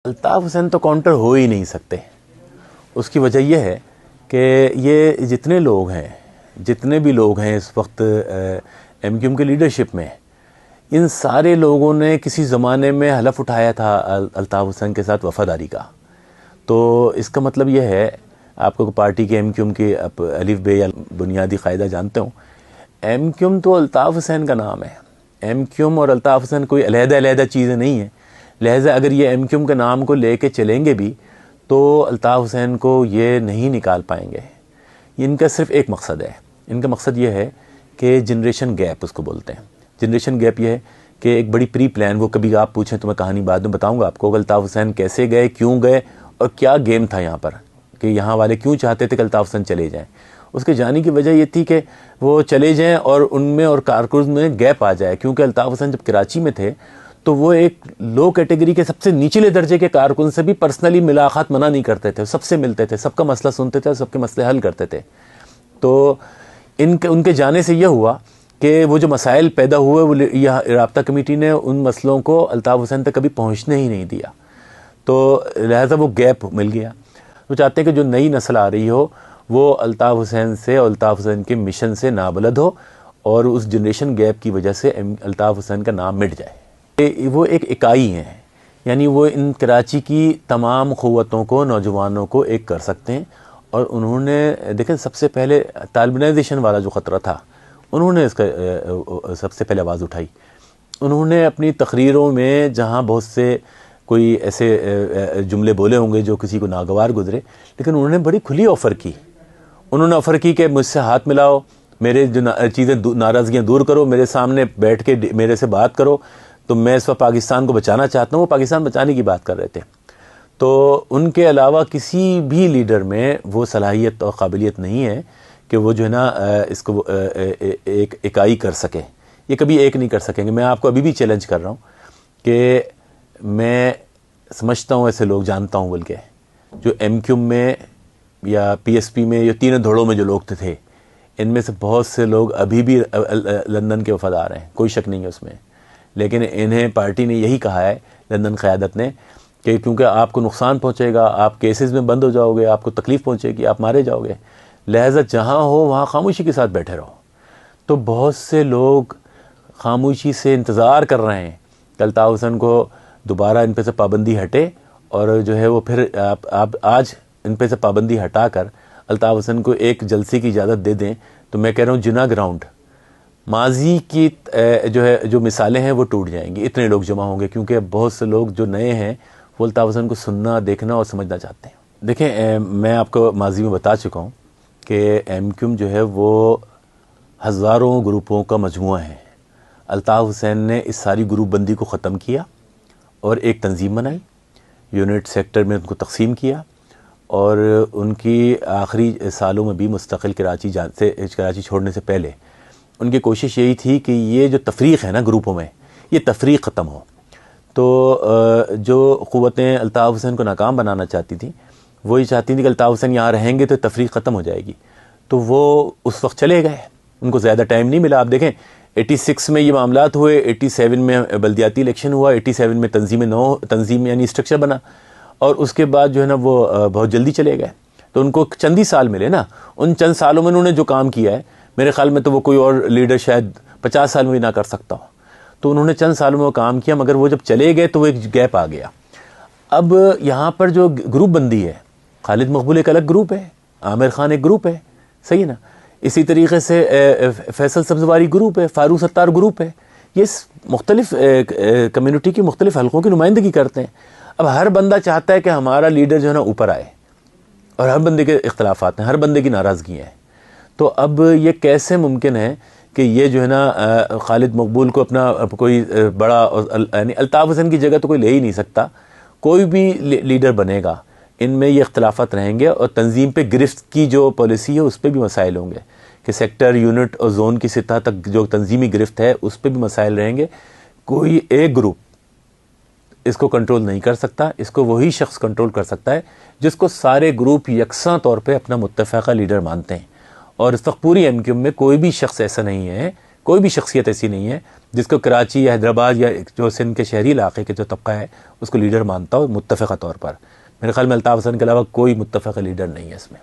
الطاف حسین تو کاؤنٹر ہو ہی نہیں سکتے. اس کی وجہ یہ ہے کہ یہ جتنے بھی لوگ ہیں اس وقت ایم کیو ایم کے لیڈرشپ میں، ان سارے لوگوں نے کسی زمانے میں حلف اٹھایا تھا الطاف حسین کے ساتھ وفاداری کا. تو اس کا مطلب یہ ہے، آپ کو پارٹی کے ایم کیو ایم کی الف بے یا بنیادی قاعدہ جانتے ہوں، ایم کیو ایم تو الطاف حسین کا نام ہے. ایم کیو ایم اور الطاف حسین کوئی علیحدہ چیزیں نہیں ہیں. لہٰذا اگر یہ ایم کیو ایم کے نام کو لے کے چلیں گے بھی تو الطاف حسین کو یہ نہیں نکال پائیں گے. ان کا صرف ایک مقصد ہے، ان کا مقصد یہ ہے کہ جنریشن گیپ اس کو بولتے ہیں. جنریشن گیپ یہ ہے کہ ایک بڑی پری پلان، وہ کبھی آپ پوچھیں تو میں کہانی بعد میں بتاؤں گا آپ کو، الطاف حسین کیسے گئے، کیوں گئے اور کیا گیم تھا یہاں پر، کہ یہاں والے کیوں چاہتے تھے کہ الطاف حسین چلے جائیں. اس کے جانے کی وجہ یہ تھی کہ وہ چلے جائیں اور ان میں اور کارکنز میں گیپ آ جائے، کیونکہ الطاف حسین جب کراچی میں تھے تو وہ ایک لو کیٹیگری کے سب سے نچلے درجے کے کارکن سے بھی پرسنلی ملاقات منع نہیں کرتے تھے، سب سے ملتے تھے، سب کا مسئلہ سنتے تھے، سب کے مسئلے حل کرتے تھے. تو ان کے جانے سے یہ ہوا کہ وہ جو مسائل پیدا ہوئے، وہ رابطہ کمیٹی نے ان مسئلوں کو الطاف حسین تک کبھی پہنچنے ہی نہیں دیا. تو لہذا وہ گیپ مل گیا. وہ چاہتے ہیں کہ جو نئی نسل آ رہی ہو وہ الطاف حسین سے، الطاف حسین کے مشن سے نابلد ہو، اور اس جنریشن گیپ کی وجہ سے الطاف حسین کا نام مٹ جائے. وہ ایک اکائی ہیں، یعنی وہ ان کراچی کی تمام قوتوں کو، نوجوانوں کو ایک کر سکتے ہیں. اور انہوں نے دیکھیں سب سے پہلے طالبانائزیشن والا جو خطرہ تھا، انہوں نے اس کا سب سے پہلے آواز اٹھائی. انہوں نے اپنی تقریروں میں جہاں بہت سے کوئی ایسے جملے بولے ہوں گے جو کسی کو ناگوار گزرے، لیکن انہوں نے بڑی کھلی آفر کی. انہوں نے آفر کی کہ مجھ سے ہاتھ ملاؤ، میرے جو چیزیں ناراضگیاں دور کرو، میرے سامنے بیٹھ کے میرے سے بات کرو. تو میں اس وقت پاکستان کو بچانا چاہتا ہوں. وہ پاکستان بچانے کی بات کر رہے تھے. تو ان کے علاوہ کسی بھی لیڈر میں وہ صلاحیت اور قابلیت نہیں ہے کہ وہ جو ہے نا اس کو ایک اکائی کر سکے. یہ کبھی ایک نہیں کر سکیں گے. میں آپ کو ابھی بھی چیلنج کر رہا ہوں کہ میں سمجھتا ہوں ایسے لوگ جانتا ہوں، بلکہ جو ایم کیو ایم میں یا پی ایس پی میں یا تینوں دھڑوں میں جو لوگ تھے، ان میں سے بہت سے لوگ ابھی بھی لندن کے وفادار ہیں، کوئی شک نہیں ہے اس میں. لیکن انہیں پارٹی نے یہی کہا ہے، لندن قیادت نے، کہ کیونکہ آپ کو نقصان پہنچے گا، آپ کیسز میں بند ہو جاؤ گے، آپ کو تکلیف پہنچے گی، آپ مارے جاؤ گے، لہٰذا جہاں ہو وہاں خاموشی کے ساتھ بیٹھے رہو. تو بہت سے لوگ خاموشی سے انتظار کر رہے ہیں کہ الطاف حسین کو دوبارہ ان پہ سے پابندی ہٹے، اور جو ہے وہ پھر آپ آج ان پہ سے پابندی ہٹا کر الطاف حسین کو ایک جلسے کی اجازت دے دیں. تو میں کہہ رہا ہوں جنا گراؤنڈ ماضی کی جو مثالیں ہیں وہ ٹوٹ جائیں گی. اتنے لوگ جمع ہوں گے، کیونکہ بہت سے لوگ جو نئے ہیں وہ الطاف حسین کو سننا، دیکھنا اور سمجھنا چاہتے ہیں. دیکھیں میں آپ کو ماضی میں بتا چکا ہوں کہ ایم کیو ایم جو ہے وہ ہزاروں گروپوں کا مجموعہ ہے. الطاف حسین نے اس ساری گروپ بندی کو ختم کیا اور ایک تنظیم بنائی، یونٹ سیکٹر میں ان کو تقسیم کیا، اور ان کی آخری سالوں میں بھی مستقل کراچی چھوڑنے سے پہلے ان کی کوشش یہی تھی کہ یہ جو تفریق ہے نا گروپوں میں، یہ تفریق ختم ہو. تو جو قوتیں الطاف حسین کو ناکام بنانا چاہتی تھیں، وہ یہ چاہتی تھیں کہ الطاف حسین یہاں رہیں گے تو تفریق ختم ہو جائے گی. تو وہ اس وقت چلے گئے، ان کو زیادہ ٹائم نہیں ملا. آپ دیکھیں 86 میں یہ معاملات ہوئے، 87 میں بلدیاتی الیکشن ہوا، 87 میں تنظیم یعنی اسٹرکچر بنا، اور اس کے بعد جو ہے نا وہ بہت جلدی چلے گئے. تو ان کو چند ہی سال ملے نا. ان چند سالوں میں انہوں نے جو کام کیا ہے، میرے خیال میں تو وہ کوئی اور لیڈر شاید 50 سال میں بھی نہ کر سکتا ہو. تو انہوں نے چند سالوں میں وہ کام کیا، مگر وہ جب چلے گئے تو وہ ایک گیپ آ گیا. اب یہاں پر جو گروپ بندی ہے، خالد مقبول ایک الگ گروپ ہے، عامر خان ایک گروپ ہے، صحیح ہے نا. اسی طریقے سے فیصل سبزواری گروپ ہے، فاروق ستار گروپ ہے. یہ مختلف کمیونٹی کی مختلف حلقوں کی نمائندگی کرتے ہیں. اب ہر بندہ چاہتا ہے کہ ہمارا لیڈر جو ہے نا اوپر آئے، اور ہر بندے کے اختلافات ہیں، ہر بندے کی ناراضگیاں ہیں. تو اب یہ کیسے ممکن ہے کہ یہ جو ہے نا خالد مقبول کو اپنا کوئی بڑا، یعنی الطاف حسین کی جگہ تو کوئی لے ہی نہیں سکتا. کوئی بھی لیڈر بنے گا، ان میں یہ اختلافات رہیں گے، اور تنظیم پہ گرفت کی جو پالیسی ہے اس پہ بھی مسائل ہوں گے، کہ سیکٹر، یونٹ اور زون کی سطح تک جو تنظیمی گرفت ہے اس پہ بھی مسائل رہیں گے. کوئی ایک گروپ اس کو کنٹرول نہیں کر سکتا. اس کو وہی شخص کنٹرول کر سکتا ہے جس کو سارے گروپ یکساں طور پہ اپنا متفقہ لیڈر مانتے ہیں. اور اس وقت پوری ایم کیو ایم میں کوئی بھی شخص ایسا نہیں ہے کوئی بھی شخصیت ایسی نہیں ہے جس کو کراچی یا حیدرآباد یا جو سندھ کے شہری علاقے کے جو طبقہ ہے اس کو لیڈر مانتا ہو متفقہ طور پر. میرے خیال میں الطاف حسن کے علاوہ کوئی متفقہ لیڈر نہیں ہے اس میں.